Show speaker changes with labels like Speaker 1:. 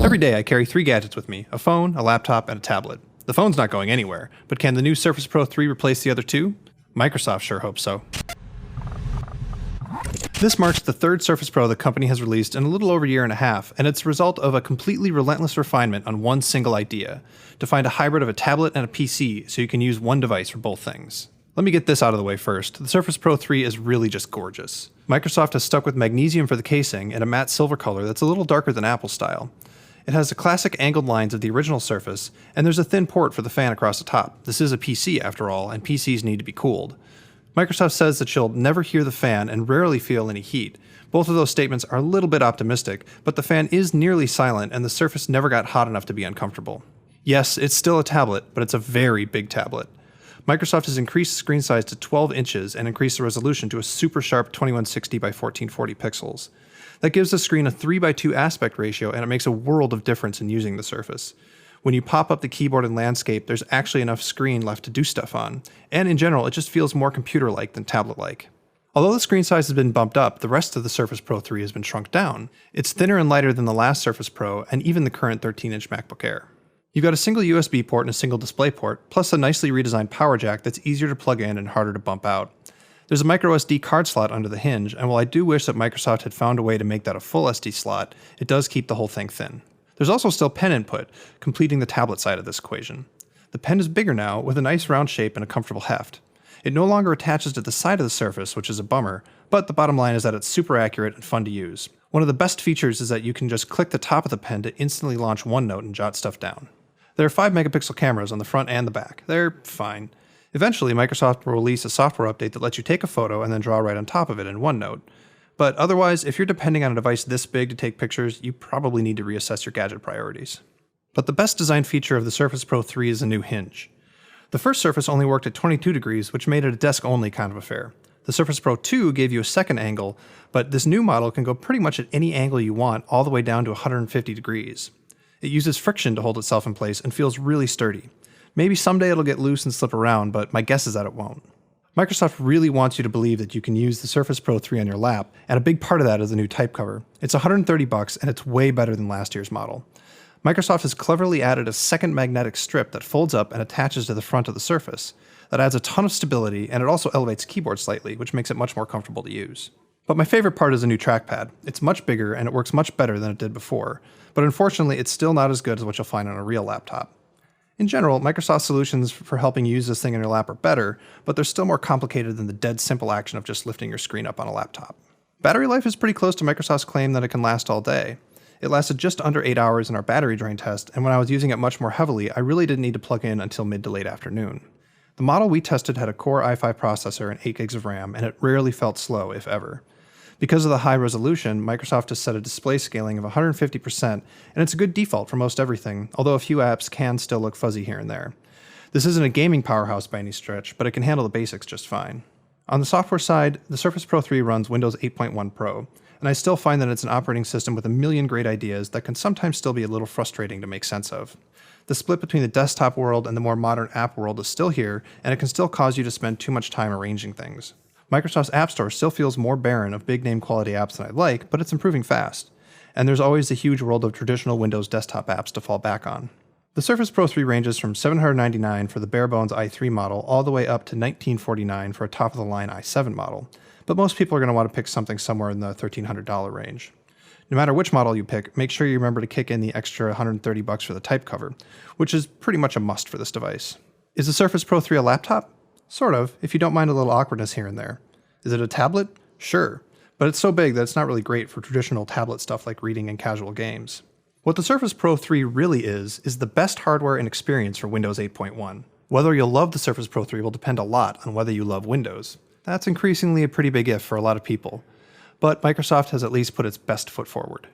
Speaker 1: Every day I carry 3 gadgets with me: a phone, a laptop, and a tablet. The phone's not going anywhere, but can the new Surface Pro 3 replace the other 2? Microsoft sure hopes so. This marks the 3rd Surface Pro the company has released in a little over a year and a half, and it's a result of a completely relentless refinement on one single idea: to find a hybrid of a tablet and a PC so you can use one device for both things. Let me get this out of the way first. The Surface Pro 3 is really just gorgeous. Microsoft has stuck with magnesium for the casing and a matte silver color that's a little darker than Apple style. It has the classic angled lines of the original Surface, and there's a thin port for the fan across the top. This is a PC after all, and PCs need to be cooled. Microsoft says that you'll never hear the fan and rarely feel any heat. Both of those statements are a little bit optimistic, but the fan is nearly silent and the Surface never got hot enough to be uncomfortable. Yes, it's still a tablet, but it's a very big tablet. Microsoft has increased the screen size to 12 inches and increased the resolution to a super sharp 2160 by 1440 pixels. That gives the screen a 3:2 aspect ratio, and it makes a world of difference in using the Surface. When you pop up the keyboard and landscape, there's actually enough screen left to do stuff on, and in general, it just feels more computer-like than tablet-like. Although the screen size has been bumped up, the rest of the Surface Pro 3 has been shrunk down. It's thinner and lighter than the last Surface Pro, and even the current 13-inch MacBook Air. You've got a single USB port and a single display port, plus a nicely redesigned power jack that's easier to plug in and harder to bump out. There's a microSD card slot under the hinge, and while I do wish that Microsoft had found a way to make that a full SD slot, it does keep the whole thing thin. There's also still pen input, completing the tablet side of this equation. The pen is bigger now, with a nice round shape and a comfortable heft. It no longer attaches to the side of the Surface, which is a bummer, but the bottom line is that it's super accurate and fun to use. One of the best features is that you can just click the top of the pen to instantly launch OneNote and jot stuff down. There are 5-megapixel cameras on the front and the back. They're fine. Eventually, Microsoft will release a software update that lets you take a photo and then draw right on top of it in OneNote. But otherwise, if you're depending on a device this big to take pictures, you probably need to reassess your gadget priorities. But the best design feature of the Surface Pro 3 is a new hinge. The first Surface only worked at 22 degrees, which made it a desk-only kind of affair. The Surface Pro 2 gave you a second angle, but this new model can go pretty much at any angle you want, all the way down to 150 degrees. It uses friction to hold itself in place and feels really sturdy. Maybe someday it'll get loose and slip around, but my guess is that it won't. Microsoft really wants you to believe that you can use the Surface Pro 3 on your lap, and a big part of that is the new type cover. It's $130 and it's way better than last year's model. Microsoft has cleverly added a second magnetic strip that folds up and attaches to the front of the Surface. That adds a ton of stability, and it also elevates the keyboard slightly, which makes it much more comfortable to use. But my favorite part is the new trackpad. It's much bigger and it works much better than it did before, but unfortunately it's still not as good as what you'll find on a real laptop. In general, Microsoft's solutions for helping you use this thing on your lap are better, but they're still more complicated than the dead simple action of just lifting your screen up on a laptop. Battery life is pretty close to Microsoft's claim that it can last all day. It lasted just under 8 hours in our battery drain test, and when I was using it much more heavily, I really didn't need to plug in until mid to late afternoon. The model we tested had a Core i5 processor and 8 gigs of RAM, and it rarely felt slow, if ever. Because of the high resolution, Microsoft has set a display scaling of 150%, and it's a good default for most everything, although a few apps can still look fuzzy here and there. This isn't a gaming powerhouse by any stretch, but it can handle the basics just fine. On the software side, the Surface Pro 3 runs Windows 8.1 Pro, and I still find that it's an operating system with a million great ideas that can sometimes still be a little frustrating to make sense of. The split between the desktop world and the more modern app world is still here, and it can still cause you to spend too much time arranging things. Microsoft's App Store still feels more barren of big-name quality apps than I'd like, but it's improving fast. And there's always the huge world of traditional Windows desktop apps to fall back on. The Surface Pro 3 ranges from $799 for the bare-bones i3 model all the way up to $1,949 for a top-of-the-line i7 model, but most people are going to want to pick something somewhere in the $1,300 range. No matter which model you pick, make sure you remember to kick in the extra $130 for the type cover, which is pretty much a must for this device. Is the Surface Pro 3 a laptop? Sort of, if you don't mind a little awkwardness here and there. Is it a tablet? Sure, but it's so big that it's not really great for traditional tablet stuff like reading and casual games. What the Surface Pro 3 really is the best hardware and experience for Windows 8.1. Whether you'll love the Surface Pro 3 will depend a lot on whether you love Windows. That's increasingly a pretty big if for a lot of people, but Microsoft has at least put its best foot forward.